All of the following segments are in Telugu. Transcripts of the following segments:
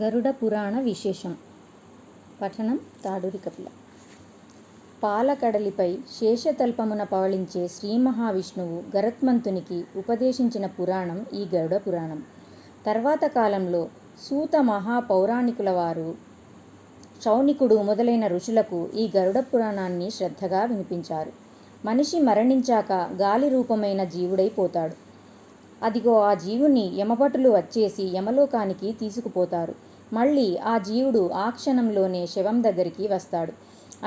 గరుడ పురాణ విశేషం. పఠనం తాడూరి కపిల. పాలకడలిపై శేషతల్పమున పవళించే శ్రీ మహావిష్ణువు గరుత్మంతునికి ఉపదేశించిన పురాణం ఈ గరుడ పురాణం. తర్వాత కాలంలో సూత మహాపౌరాణికుల వారు, శౌనికుడు మొదలైన ఋషులకు ఈ గరుడ పురాణాన్ని శ్రద్ధగా వినిపించారు. మనిషి మరణించాక గాలి రూపమైన జీవుడైపోతాడు. అదిగో ఆ జీవుని యమభటులు వచ్చేసి యమలోకానికి తీసుకుపోతారు. మళ్ళీ ఆ జీవుడు ఆ క్షణంలోనే శవం దగ్గరికి వస్తాడు.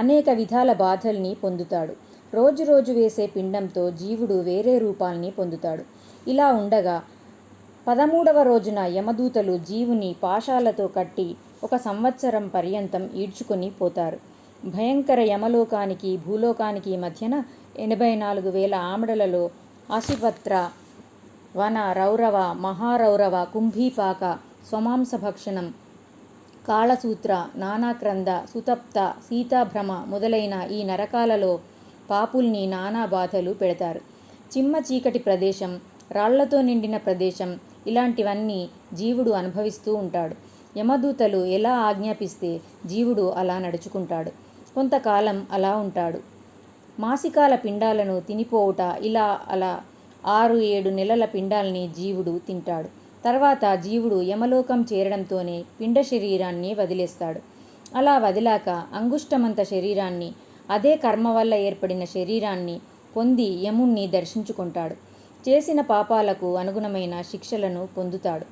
అనేక విధాల బాధల్ని పొందుతాడు. రోజు రోజు వేసే పిండంతో జీవుడు వేరే రూపాల్ని పొందుతాడు. ఇలా ఉండగా 13వ రోజున యమదూతలు జీవుని పాశాలతో కట్టి 1 సంవత్సరం పర్యంతం ఈడ్చుకొని పోతారు. భయంకర యమలోకానికి భూలోకానికి మధ్యన 84,000 ఆమడలలో ఆశిపత్ర, వన, రౌరవ, మహారౌరవ, కుంభీపాక, స్వమాంసభక్షణం, కాళసూత్ర, నానాక్రంద, సుతప్త, సీతాభ్రమ మొదలైన ఈ నరకాలలో పాపుల్ని నానా బాధలు పెడతారు. చిమ్మ చీకటి ప్రదేశం, రాళ్లతో నిండిన ప్రదేశం ఇలాంటివన్నీ జీవుడు అనుభవిస్తూ ఉంటాడు. యమదూతలు ఎలా ఆజ్ఞాపిస్తే జీవుడు అలా నడుచుకుంటాడు. కొంతకాలం అలా ఉంటాడు. మాసికాల పిండాలను తినిపోవుట, ఇలా అలా 6-7 నెలల పిండాల్ని జీవుడు తింటాడు. తర్వాత జీవుడు యమలోకం చేరడంతోనే పిండ శరీరాన్ని వదిలేస్తాడు. అలా వదిలాక అంగుష్టమంత శరీరాన్ని, అదే కర్మ వల్ల ఏర్పడిన శరీరాన్ని పొంది యముణ్ణి దర్శించుకుంటాడు. చేసిన పాపాలకు అనుగుణమైన శిక్షలను పొందుతాడు.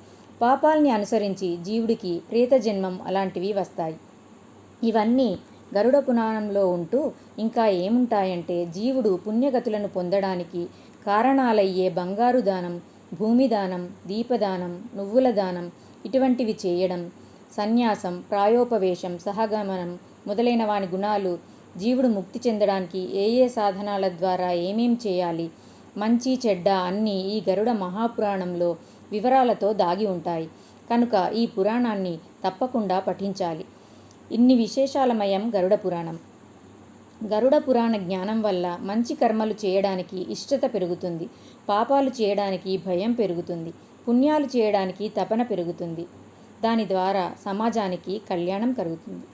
పాపాల్ని అనుసరించి జీవుడికి ప్రేతజన్మం అలాంటివి వస్తాయి. ఇవన్నీ గరుడ పురాణంలో ఉంటూ ఇంకా ఏముంటాయంటే, జీవుడు పుణ్యగతులను పొందడానికి కారణాలయ్యే బంగారు దానం, భూమి దానం, దీపదానం, నువ్వుల దానం ఇటువంటివి చేయడం, సన్యాసం, ప్రాయోపవేశం, సహగమనం మొదలైన వాని గుణాలు, జీవుడు ముక్తి చెందడానికి ఏ సాధనాల ద్వారా ఏమేం చేయాలి, మంచి చెడ్డ అన్నీ ఈ గరుడ మహాపురాణంలో వివరాలతో దాగి ఉంటాయి. కనుక ఈ పురాణాన్ని తప్పకుండా పఠించాలి. ఇన్ని విశేషాలమయం గరుడ పురాణం. గరుడ పురాణ జ్ఞానం వల్ల మంచి కర్మలు చేయడానికి ఇష్టత పెరుగుతుంది. పాపాలు చేయడానికి భయం పెరుగుతుంది. పుణ్యాలు చేయడానికి తపన పెరుగుతుంది. దాని ద్వారా సమాజానికి కళ్యాణం కలుగుతుంది.